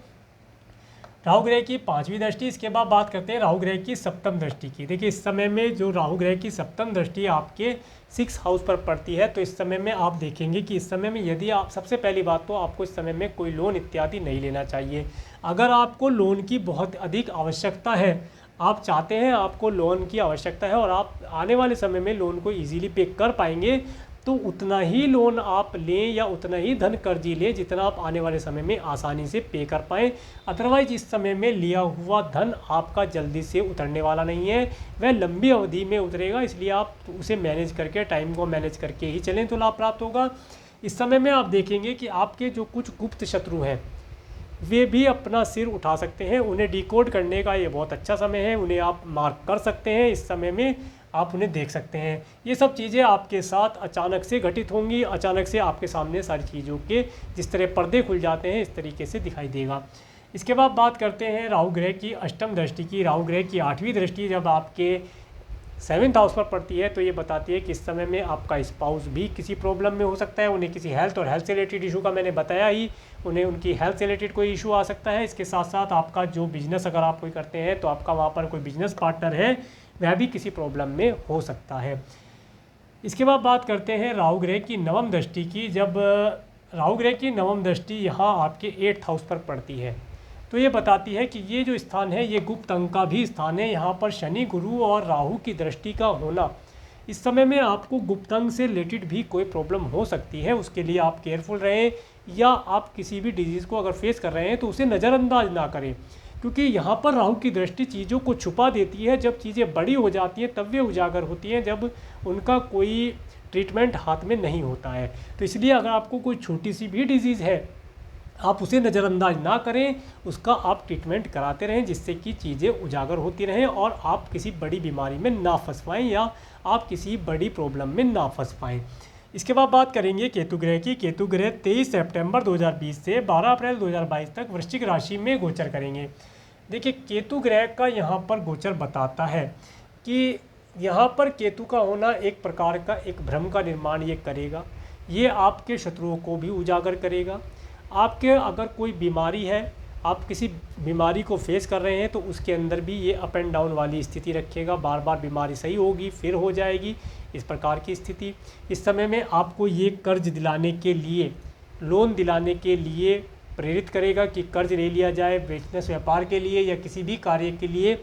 A: राहु ग्रह की 5वीं दृष्टि। इसके बाद बात करते हैं राहु ग्रह की 7वीं दृष्टि की। देखिए इस समय में जो राहु ग्रह की 7वीं दृष्टि आपके 6 हाउस पर पड़ती है, तो इस समय में आप देखेंगे कि इस समय में यदि आप, सबसे पहली बात तो आपको इस समय में कोई लोन इत्यादि नहीं लेना चाहिए। अगर आपको लोन की बहुत अधिक आवश्यकता है, आप चाहते हैं, आपको लोन की आवश्यकता है और आप आने वाले समय में लोन को ईजिली पे कर पाएंगे, तो उतना ही लोन आप लें या उतना ही धन कर्जी लें जितना आप आने वाले समय में आसानी से पे कर पाएँ। अदरवाइज इस समय में लिया हुआ धन आपका जल्दी से उतरने वाला नहीं है, वह लंबी अवधि में उतरेगा, इसलिए आप उसे मैनेज करके, टाइम को मैनेज करके ही चलें तो लाभ प्राप्त होगा। इस समय में आप देखेंगे कि आपके जो कुछ गुप्त शत्रु हैं वे भी अपना सिर उठा सकते हैं। उन्हें डिकोड करने का ये बहुत अच्छा समय है, उन्हें आप मार्क कर सकते हैं, इस समय में आप उन्हें देख सकते हैं। ये सब चीज़ें आपके साथ अचानक से घटित होंगी, अचानक से आपके सामने सारी चीज़ों के जिस तरह पर्दे खुल जाते हैं इस तरीके से दिखाई देगा। इसके बाद बात करते हैं राहु ग्रह की 8वीं दृष्टि की। राहु ग्रह की 8वीं दृष्टि जब आपके 7th हाउस पर पड़ती है तो ये बताती है कि इस समय में आपका स्पाउस भी किसी प्रॉब्लम में हो सकता है, उन्हें किसी हेल्थ और हेल्थ से रिलेटेड इशू का मैंने बताया ही, उन्हें उनकी हेल्थ से रिलेटेड कोई इशू आ सकता है। इसके साथ साथ आपका जो बिजनेस अगर आप कोई करते हैं तो आपका वहाँ पर कोई बिजनेस पार्टनर है वह भी किसी प्रॉब्लम में हो सकता है। इसके बाद बात करते हैं राहु ग्रह की 9वीं दृष्टि की। जब राहु ग्रह की 9वीं दृष्टि यहाँ आपके 8th हाउस पर पड़ती है तो ये बताती है कि ये जो स्थान है ये गुप्त अंक का भी स्थान है। यहाँ पर शनि, गुरु और राहु की दृष्टि का होना, इस समय में आपको गुप्त अंक से रिलेटेड भी कोई प्रॉब्लम हो सकती है, उसके लिए आप केयरफुल रहें। या आप किसी भी डिजीज़ को अगर फेस कर रहे हैं तो उसे नज़रअंदाज ना करें, क्योंकि यहाँ पर राहु की दृष्टि चीज़ों को छुपा देती है। जब चीज़ें बड़ी हो जाती हैं तब वे उजागर होती हैं, जब उनका कोई ट्रीटमेंट हाथ में नहीं होता है। तो इसलिए अगर आपको कोई छोटी सी भी डिजीज़ है आप उसे नज़रअंदाज ना करें, उसका आप ट्रीटमेंट कराते रहें, जिससे कि चीज़ें उजागर होती रहें और आप किसी बड़ी बीमारी में ना फंस पाएँ या आप किसी बड़ी प्रॉब्लम में ना फंस पाएँ। इसके बाद बात करेंगे केतु ग्रह की। केतु ग्रह 23 सितंबर 2020 से 12 अप्रैल 2022 तक वृश्चिक राशि में गोचर करेंगे। देखिए केतु ग्रह का यहाँ पर गोचर बताता है कि यहाँ पर केतु का होना एक प्रकार का एक भ्रम का निर्माण ये करेगा, ये आपके शत्रुओं को भी उजागर करेगा। आपके अगर कोई बीमारी है, आप किसी बीमारी को फेस कर रहे हैं तो उसके अंदर भी ये अप एंड डाउन वाली स्थिति रखेगा, बार बार बीमारी सही होगी फिर हो जाएगी, इस प्रकार की स्थिति। इस समय में आपको ये कर्ज दिलाने के लिए, लोन दिलाने के लिए प्रेरित करेगा कि कर्ज ले लिया जाए, बिजनेस व्यापार के लिए या किसी भी कार्य के लिए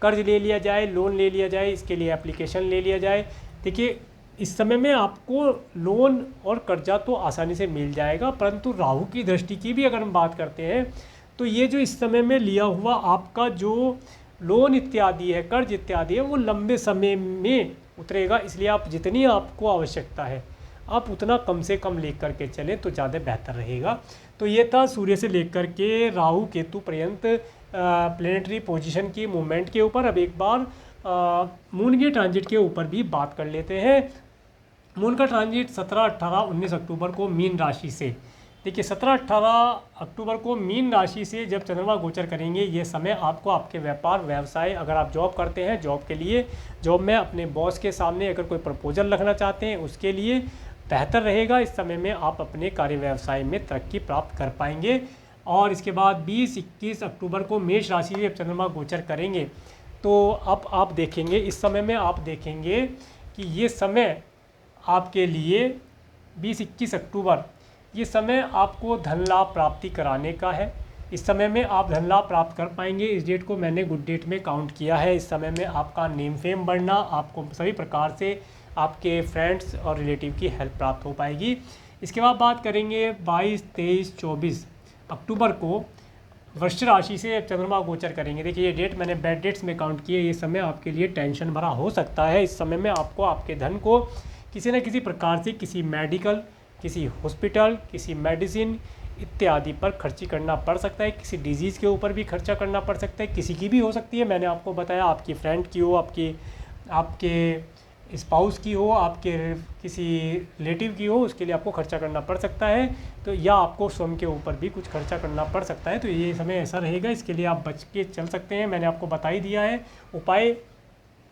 A: कर्ज ले लिया जाए, लोन ले लिया जाए, इसके लिए एप्लीकेशन ले लिया जाए। देखिए इस समय में आपको लोन और कर्जा तो आसानी से मिल जाएगा, परंतु राहु की दृष्टि की भी अगर हम बात करते हैं तो ये जो इस समय में लिया हुआ आपका जो लोन इत्यादि है, कर्ज इत्यादि है, वो लंबे समय में उतरेगा। इसलिए आप जितनी आपको आवश्यकता है आप उतना कम से कम लेकर के चलें तो ज़्यादा बेहतर रहेगा। तो ये था सूर्य से लेकर के राहु केतु पर्यंत प्लेनेटरी पोजीशन की मूवमेंट के ऊपर। अब एक बार मून के ट्रांजिट के ऊपर भी बात कर लेते हैं। मून का ट्रांजिट 17, 18, 19 अक्टूबर को मीन राशि से, देखिए 17, 18 अक्टूबर को मीन राशि से जब चंद्रमा गोचर करेंगे, ये समय आपको आपके व्यापार व्यवसाय, अगर आप जॉब करते हैं जॉब के लिए, जॉब में अपने बॉस के सामने अगर कोई प्रपोजल रखना चाहते हैं उसके लिए बेहतर रहेगा। इस समय में आप अपने कार्य व्यवसाय में तरक्की प्राप्त कर पाएंगे। और इसके बाद 20-21 अक्टूबर को मेष राशि से जब चंद्रमा गोचर करेंगे तो अब आप देखेंगे, इस समय में आप देखेंगे कि ये समय आपके लिए 20-21 अक्टूबर, ये समय आपको धन लाभ प्राप्ति कराने का है। इस समय में आप धन लाभ प्राप्त कर पाएंगे। इस डेट को मैंने गुड डेट में काउंट किया है। इस समय में आपका नेम फेम बढ़ना, आपको सभी प्रकार से आपके फ्रेंड्स और रिलेटिव की हेल्प प्राप्त हो पाएगी। इसके बाद बात करेंगे 22, 23, 24 अक्टूबर को वृश्चिक राशि से चंद्रमा गोचर करेंगे। देखिए ये डेट मैंने बैड डेट्स में काउंट किए। ये समय आपके लिए टेंशन भरा हो सकता है। इस समय में आपको आपके धन को किसी न किसी प्रकार से किसी मेडिकल, किसी हॉस्पिटल, किसी मेडिसिन इत्यादि पर खर्ची करना पड़ सकता है। किसी डिजीज़ के ऊपर भी खर्चा करना पड़ सकता है, किसी की भी हो सकती है। मैंने आपको बताया आपकी फ्रेंड की हो, आपके स्पाउस की हो, आपके किसी रिलेटिव की हो, उसके लिए आपको खर्चा करना पड़ सकता है। तो या आपको स्वयं के ऊपर भी कुछ खर्चा करना पड़ सकता है। तो ये समय ऐसा रहेगा, इसके लिए आप बच के चल सकते हैं। मैंने आपको बता ही दिया है उपाय।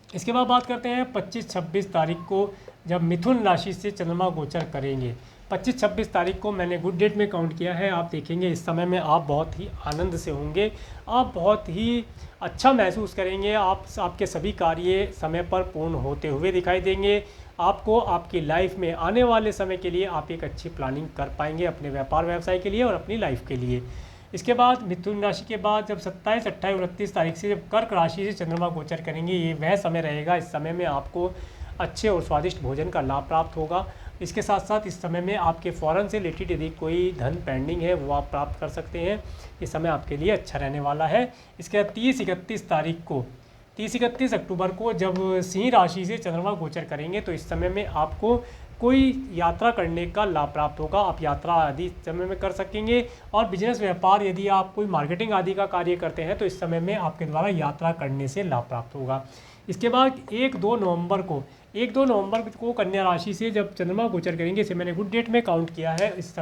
A: इसके बाद बात करते हैं 25-26 तारीख को जब मिथुन राशि से चंद्रमा गोचर करेंगे। 25-26 तारीख को मैंने गुड डेट में काउंट किया है। आप देखेंगे इस समय में आप बहुत ही आनंद से होंगे, आप बहुत ही अच्छा महसूस करेंगे। आपके सभी कार्य समय पर पूर्ण होते हुए दिखाई देंगे। आपको आपकी लाइफ में आने वाले समय के लिए आप एक अच्छी प्लानिंग कर पाएंगे अपने व्यापार व्यवसाय के लिए और अपनी लाइफ के लिए। इसके बाद मिथुन राशि के बाद जब 27, 28, 29 तारीख से जब कर्क राशि से चंद्रमा गोचर करेंगे, ये वह समय रहेगा। इस समय में आपको अच्छे और स्वादिष्ट भोजन का लाभ प्राप्त होगा। इसके साथ साथ इस समय में आपके फॉरेन से रिलेटेड यदि कोई धन पेंडिंग है वो आप प्राप्त कर सकते हैं। ये समय आपके लिए अच्छा रहने वाला है। इसके बाद 30-31 तारीख को 30-31 अक्टूबर को जब सिंह राशि से चंद्रमा गोचर करेंगे, तो इस समय में आपको कोई यात्रा करने का लाभ प्राप्त होगा। आप यात्रा आदि इस समय में कर सकेंगे। और बिजनेस व्यापार यदि आप कोई मार्केटिंग आदि का कार्य करते हैं तो इस समय में आपके द्वारा यात्रा करने से लाभ प्राप्त होगा। इसके बाद 1-2 नवंबर को कन्या राशि से जब चंद्रमा गोचर करेंगे, इसे मैंने गुड डेट में काउंट किया है। इस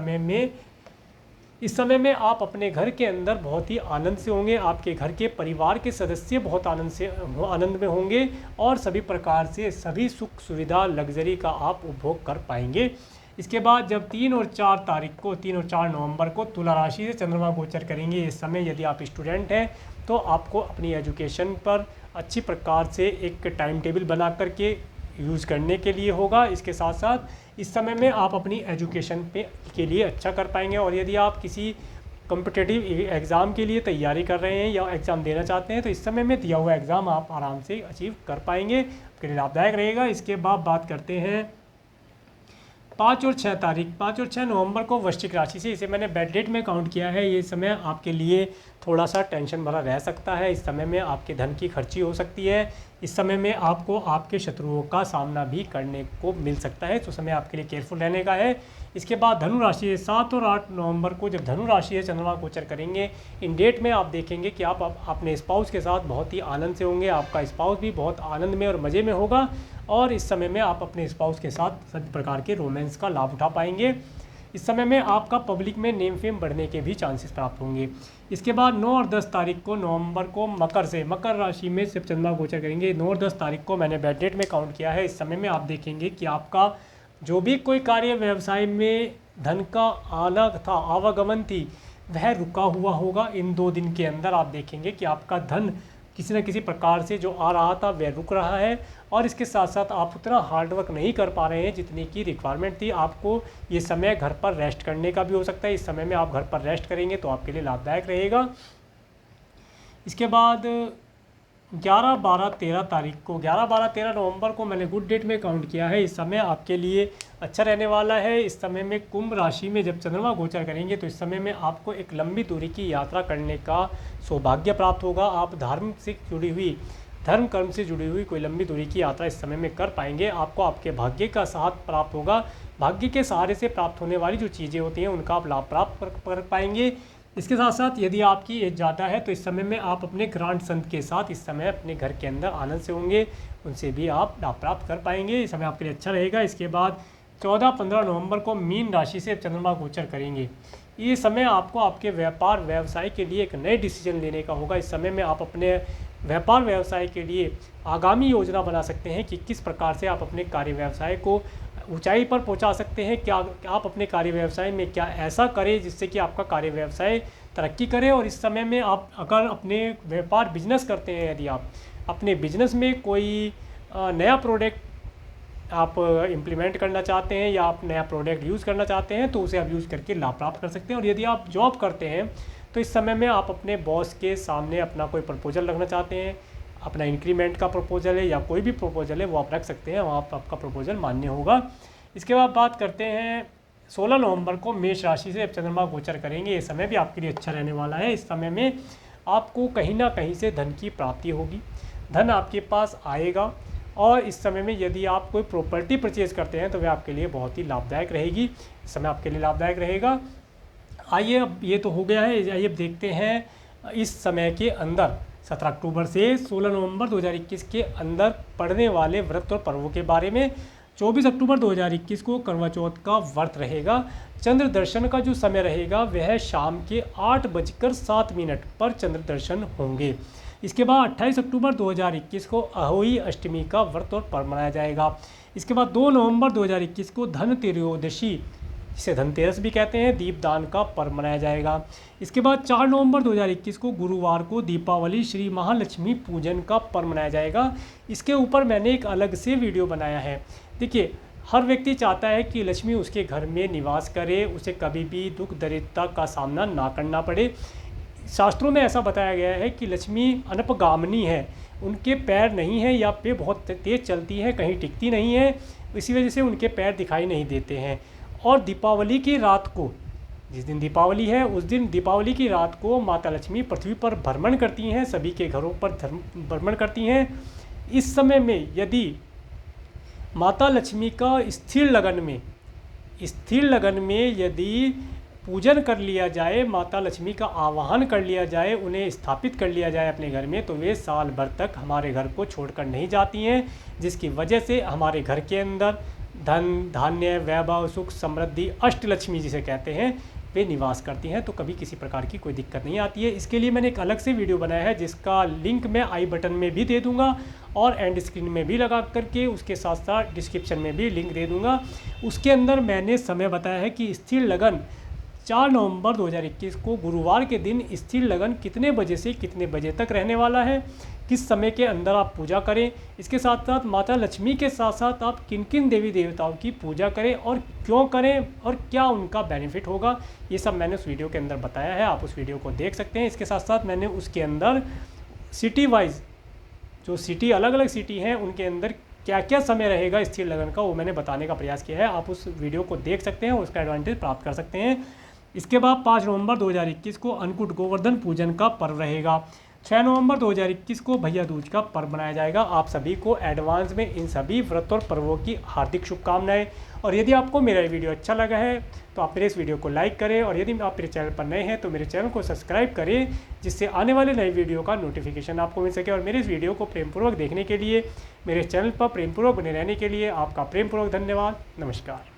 A: समय में आप अपने घर के अंदर बहुत ही आनंद से होंगे। आपके घर के परिवार के सदस्य बहुत आनंद में होंगे और सभी प्रकार से सभी सुख सुविधा लग्जरी का आप उपभोग कर पाएंगे। इसके बाद जब 3 और 4 नवंबर को तुला राशि से चंद्रमा गोचर करेंगे, इस समय यदि आप स्टूडेंट हैं तो आपको अपनी एजुकेशन पर अच्छी प्रकार से एक टाइम टेबल बना करके यूज़ करने के लिए होगा। इसके साथ साथ इस समय में आप अपनी एजुकेशन के लिए अच्छा कर पाएंगे। और यदि आप किसी कॉम्पिटिटिव एग्ज़ाम के लिए तैयारी कर रहे हैं या एग्ज़ाम देना चाहते हैं तो इस समय में दिया हुआ एग्ज़ाम आप आराम से अचीव कर पाएंगे, आपके लिए लाभदायक रहेगा। इसके बाद बात करते हैं 5 और 6 नवंबर को वृश्चिक राशि से, इसे मैंने बैड डेट में काउंट किया है। ये समय आपके लिए थोड़ा सा टेंशन भरा रह सकता है। इस समय में आपके धन की खर्ची हो सकती है। इस समय में आपको आपके शत्रुओं का सामना भी करने को मिल सकता है, तो समय आपके लिए केयरफुल रहने का है। इसके बाद धनु राशि 7 और 8 नवंबर को जब धनु राशि से चंद्रमा गोचर करेंगे, इन डेट में आप देखेंगे कि आप अपने स्पाउस के साथ बहुत ही आनंद से होंगे। आपका स्पाउस भी बहुत आनंद में और मज़े में होगा और इस समय में आप अपने स्पाउस के साथ सभी प्रकार के रोमांस का लाभ उठा पाएंगे। इस समय में आपका पब्लिक में नेम फेम बढ़ने के भी चांसेस प्राप्त होंगे। इसके बाद 9 और 10 तारीख को नवंबर को मकर राशि में जब चंद्रमा गोचर करेंगे, 9 और 10 तारीख को मैंने बैड डेट में काउंट किया है। इस समय में आप देखेंगे कि आपका जो भी कोई कार्य व्यवसाय में धन का आना था, आवागमन थी, वह रुका हुआ होगा। इन 2 दिन के अंदर आप देखेंगे कि आपका धन किसी न किसी प्रकार से जो आ रहा था वह रुक रहा है। और इसके साथ साथ आप उतना हार्डवर्क नहीं कर पा रहे हैं जितनी की रिक्वायरमेंट थी। आपको ये समय घर पर रेस्ट करने का भी हो सकता है। इस समय में आप घर पर रेस्ट करेंगे तो आपके लिए लाभदायक रहेगा। इसके बाद 11, 12, 13 तारीख को 11, 12, 13 नवंबर को मैंने गुड डेट में काउंट किया है। इस समय आपके लिए अच्छा रहने वाला है। इस समय में कुंभ राशि में जब चंद्रमा गोचर करेंगे तो इस समय में आपको एक लंबी दूरी की यात्रा करने का सौभाग्य प्राप्त होगा। आप धर्म कर्म से जुड़ी हुई कोई लंबी दूरी की यात्रा इस समय में कर पाएंगे। आपको आपके भाग्य का साथ प्राप्त होगा। भाग्य के सहारे से प्राप्त होने वाली जो चीज़ें होती हैं उनका आप लाभ प्राप्त कर पाएंगे। इसके साथ साथ यदि आपकी एज ज़्यादा है तो इस समय में आप अपने ग्रांड संत के साथ इस समय अपने घर के अंदर आनंद से होंगे, उनसे भी आप लाभ प्राप्त कर पाएंगे। इस समय आपके लिए अच्छा रहेगा। इसके बाद 14-15 नवंबर को मीन राशि से चंद्रमा गोचर करेंगे। ये समय आपको आपके व्यापार व्यवसाय के लिए एक नए डिसीजन लेने का होगा। इस समय में आप अपने व्यापार व्यवसाय के लिए आगामी योजना बना सकते हैं कि किस प्रकार से आप अपने कार्य व्यवसाय को ऊंचाई पर पहुंचा सकते हैं। क्या आप अपने कार्य व्यवसाय में क्या ऐसा करें जिससे कि आपका कार्य व्यवसाय तरक्की करे। और इस समय में आप अगर अपने व्यापार बिजनेस करते हैं, यदि आप अपने बिजनेस में कोई नया प्रोडक्ट आप इम्प्लीमेंट करना चाहते हैं या आप नया प्रोडक्ट यूज़ करना चाहते हैं तो उसे आप यूज़ करके लाभ प्राप्त कर सकते हैं। और यदि आप जॉब करते हैं तो इस समय में आप अपने बॉस के सामने अपना कोई प्रपोजल रखना चाहते हैं, अपना इंक्रीमेंट का प्रपोजल है या कोई भी प्रपोजल है वो आप रख सकते हैं, वहाँ पर आपका प्रपोजल मान्य होगा। इसके बाद बात करते हैं 16 नवंबर को मेष राशि से चंद्रमा गोचर करेंगे। ये समय भी आपके लिए अच्छा रहने वाला है। इस समय में आपको कहीं ना कहीं से धन की प्राप्ति होगी, धन आपके पास आएगा। और इस समय में यदि आप कोई प्रॉपर्टी परचेज करते हैं तो वह आपके लिए बहुत ही लाभदायक रहेगी। इस समय आपके लिए लाभदायक रहेगा। आइए अब ये तो हो गया है, आइए अब देखते हैं इस समय के अंदर 17 अक्टूबर से 16 नवंबर 2021 के अंदर पड़ने वाले व्रत और पर्वों के बारे में। 24 अक्टूबर 2021 को करवा चौथ का व्रत रहेगा। चंद्र दर्शन का जो समय रहेगा वह शाम के 8:07 पर चंद्र दर्शन होंगे। इसके बाद 28 अक्टूबर 2021 को अहोई अष्टमी का व्रत और पर्व मनाया जाएगा। इसके बाद 2 नवंबर 2021 को धन त्रयोदशी, जिसे धनतेरस भी कहते हैं, दीपदान का पर्व मनाया जाएगा। इसके बाद 4 नवंबर 2021 को गुरुवार को दीपावली श्री महालक्ष्मी पूजन का पर्व मनाया जाएगा। इसके ऊपर मैंने एक अलग से वीडियो बनाया है। देखिए, हर व्यक्ति चाहता है कि लक्ष्मी उसके घर में निवास करे, उसे कभी भी दुख दरिद्रता का सामना ना करना पड़े। शास्त्रों में ऐसा बताया गया है कि लक्ष्मी अनपगामिनी है, उनके पैर नहीं हैं या पे बहुत तेज़ चलती हैं, कहीं टिकती नहीं है, इसी वजह से उनके पैर दिखाई नहीं देते हैं। और दीपावली की रात को, जिस दिन दीपावली है उस दिन दीपावली की रात को माता लक्ष्मी पृथ्वी पर भ्रमण करती हैं, सभी के घरों पर भ्रमण करती हैं। इस समय में यदि माता लक्ष्मी का स्थिर लगन में यदि पूजन कर लिया जाए, माता लक्ष्मी का आवाहन कर लिया जाए, उन्हें स्थापित कर लिया जाए अपने घर में, तो वे साल भर तक हमारे घर को छोड़कर नहीं जाती हैं, जिसकी वजह से हमारे घर के अंदर धन धान्य वैभव सुख समृद्धि अष्टलक्ष्मी जिसे कहते हैं वे निवास करती हैं। तो कभी किसी प्रकार की कोई दिक्कत नहीं आती है। इसके लिए मैंने एक अलग से वीडियो बनाया है जिसका लिंक मैं आई बटन में भी दे दूंगा और एंड स्क्रीन में भी लगा करके उसके साथ साथ डिस्क्रिप्शन में भी लिंक दे दूंगा। उसके अंदर मैंने समय बताया है कि स्थिर लगन 4 नवंबर 2021 को गुरुवार के दिन स्थिर लगन कितने बजे से कितने बजे तक रहने वाला है, किस समय के अंदर आप पूजा करें। इसके साथ साथ माता लक्ष्मी के साथ साथ आप किन किन देवी देवताओं की पूजा करें और क्यों करें और क्या उनका बेनिफिट होगा, ये सब मैंने उस वीडियो के अंदर बताया है। आप उस वीडियो को देख सकते हैं। इसके साथ साथ मैंने उसके अंदर सिटी वाइज, जो सिटी अलग अलग सिटी हैं उनके अंदर क्या क्या समय रहेगा स्थिर लगन का, वो मैंने बताने का प्रयास किया है। आप उस वीडियो को देख सकते हैं, उसका एडवांटेज प्राप्त कर सकते हैं। इसके बाद 5 नवंबर 2021 को अन्नकूट गोवर्धन पूजन का पर्व रहेगा। 6 नवंबर 2021 को भैया दूज का पर्व मनाया जाएगा। आप सभी को एडवांस में इन सभी व्रत और पर्वों की हार्दिक शुभकामनाएं। और यदि आपको मेरा ये वीडियो अच्छा लगा है तो आप मेरे इस वीडियो को लाइक करें, और यदि आप मेरे चैनल पर नए हैं तो मेरे चैनल को सब्सक्राइब करें, जिससे आने वाले नए वीडियो का नोटिफिकेशन आपको मिल सके। और मेरे इस वीडियो को प्रेमपूर्वक देखने के लिए, मेरे चैनल पर प्रेमपूर्वक बने रहने के लिए आपका प्रेमपूर्वक धन्यवाद। नमस्कार।